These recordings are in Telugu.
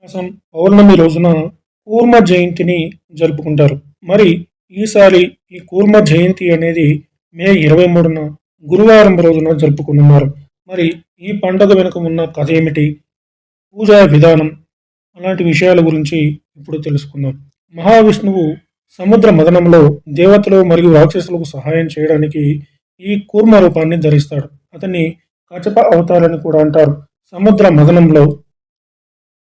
మాసం పౌర్ణమి రోజున కూర్మ జయంతిని జరుపుకుంటారు. మరి ఈసారి ఈ కూర్మ జయంతి అనేది మే 23న గురువారం రోజున జరుపుకుంటున్నారు. మరి ఈ పండుగ వెనుక ఉన్న కథ ఏమిటి? పూజా విధానం అలాంటి విషయాల గురించి ఇప్పుడు తెలుసుకుందాం. మహావిష్ణువు సముద్ర మథనంలో దేవతలు మరియు రాక్షసులకు సహాయం చేయడానికి ఈ కూర్మ రూపాన్ని ధరిస్తాడు. అతన్ని కచప అవతారని కూడా అంటారు. సముద్ర మథనంలో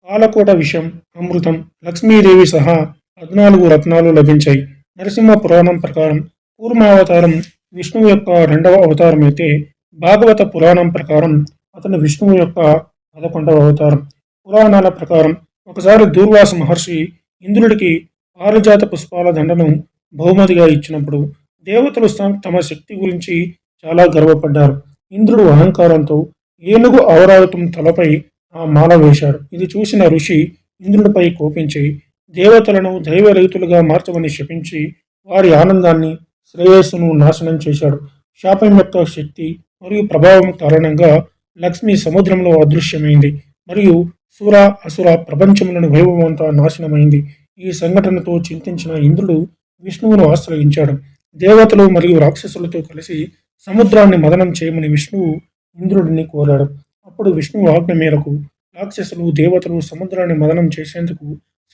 పాలకోట విషం, అమృతం, లక్ష్మీదేవి సహా 14 రత్నాలు లభించాయి. నరసింహ పురాణం ప్రకారం కూర్మావతారం విష్ణువు యొక్క రెండవ అవతారం అయితే, భాగవత పురాణం ప్రకారం అతను విష్ణువు యొక్క 11వ అవతారం. పురాణాల ప్రకారం ఒకసారి దూర్వాస మహర్షి ఇంద్రుడికి పారిజాత పుష్పాల దండను బహుమతిగా ఇచ్చినప్పుడు దేవతలు తమ శక్తి గురించి చాలా గర్వపడ్డారు. ఇంద్రుడు అహంకారంతో ఏనుగు ఔరావతం తలపై ఆ మాల వేశాడు. ఇది చూసిన ఋషి ఇంద్రుడిపై కోపించి దేవతలను దైవరహితులుగా మార్చమని శపించి వారి ఆనందాన్ని, శ్రేయస్సును నాశనం చేశాడు. శాపం యొక్క శక్తి మరియు ప్రభావం కారణంగా లక్ష్మి సముద్రంలో అదృశ్యమైంది మరియు సుర అసుర ప్రపంచంలోని వైభవంతా నాశనమైంది. ఈ సంఘటనతో చింతించిన ఇంద్రుడు విష్ణువును ఆశ్రయించాడు. దేవతలు మరియు రాక్షసులతో కలిసి సముద్రాన్ని మదనం చేయమని విష్ణువు ఇంద్రుడిని కోరాడు. అప్పుడు విష్ణువు ఆజ్ఞ మేరకు రాక్షసులు, దేవతలు సముద్రాన్ని మదనం చేసేందుకు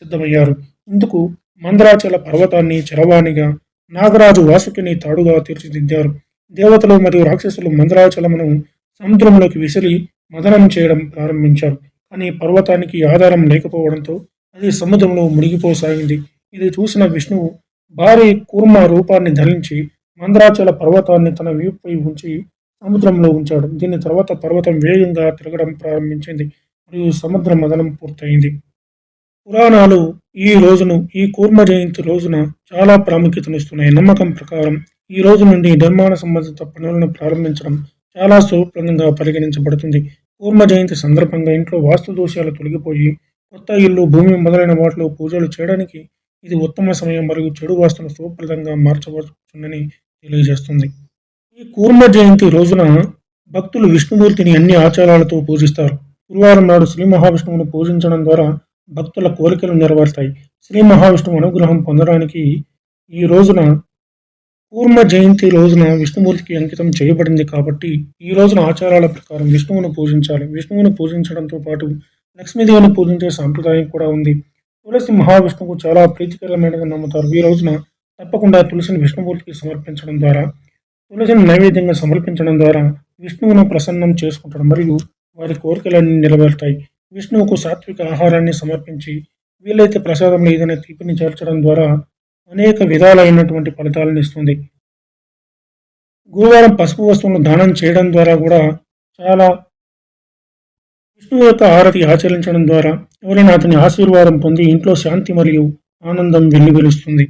సిద్ధమయ్యారు. ఇందుకు మందరాచల పర్వతాన్ని చరవాణిగా, నాగరాజు వాసుకిని తాడుగా తీర్చిదిద్దారు. దేవతలు మరియు రాక్షసులు మందరాచలమును సముద్రంలోకి విసిరి మదనం చేయడం ప్రారంభించారు. కానీ పర్వతానికి ఆధారం లేకపోవడంతో అది సముద్రంలో మునిగిపోసాగింది. ఇది చూసిన విష్ణువు భారీ కూర్మ రూపాన్ని ధరించి మందరాచల పర్వతాన్ని తన వీపుపై ఉంచి సముద్రంలో ఉంచాడు. దీని తర్వాత పర్వతం వేగంగా తిరగడం ప్రారంభించింది మరియు సముద్ర మదనం పూర్తయింది. పురాణాలు ఈ కూర్మ జయంతి రోజున చాలా ప్రాముఖ్యతనిస్తున్నాయి. నమ్మకం ప్రకారం ఈ రోజు నుండి నిర్మాణ సంబంధిత పనులను ప్రారంభించడం చాలా శుభప్రదంగా పరిగణించబడుతుంది. కూర్మ జయంతి సందర్భంగా ఇంట్లో వాస్తు దోషాలు తొలగిపోయి కొత్త ఇల్లు, భూమి మొదలైన వాటిలో పూజలు చేయడానికి ఇది ఉత్తమ సమయం మరియు చెడు వాస్తును శుభప్రదంగా మార్చవచ్చునని తెలియజేస్తుంది. ఈ కూర్మ జయంతి రోజున భక్తులు విష్ణుమూర్తిని అన్ని ఆచారాలతో పూజిస్తారు. గురువారం నాడు శ్రీ మహావిష్ణువును పూజించడం ద్వారా భక్తుల కోరికలు నెరవేరుతాయి. శ్రీ మహావిష్ణువు అనుగ్రహం పొందడానికి ఈ రోజున కూర్మ జయంతి రోజున విష్ణుమూర్తికి అంకితం చేయబడింది కాబట్టి ఈ రోజున ఆచారాల ప్రకారం విష్ణువును పూజించాలి. విష్ణువును పూజించడంతో పాటు లక్ష్మీదేవిని పూజించే సాంప్రదాయం కూడా ఉంది. తులసి మహావిష్ణువుకు చాలా ప్రీతికరమైనగా నమ్ముతారు. ఈ రోజున తప్పకుండా తులసిని విష్ణుమూర్తికి సమర్పించడం ద్వారా, తులసిని నైవేద్యంగా సమర్పించడం ద్వారా విష్ణువును ప్రసన్నం చేసుకుంటాడు మరియు వారి కోరికలన్నీ నెరవేరుతాయి. విష్ణువుకు సాత్విక ఆహారాన్ని సమర్పించి వీలైతే ప్రసాదంలో ఏదైనా తీపిని చేర్చడం ద్వారా అనేక విధాలైనటువంటి ఫలితాలను ఇస్తుంది. గురువారం పసుపు వస్తువులను దానం చేయడం ద్వారా కూడా చాలా విష్ణువు యొక్క ఆరతి ఆచరించడం ద్వారా ఎవరైనా అతని ఆశీర్వాదం పొంది ఇంట్లో శాంతి మరియు ఆనందం వెల్లివిరుస్తుంది.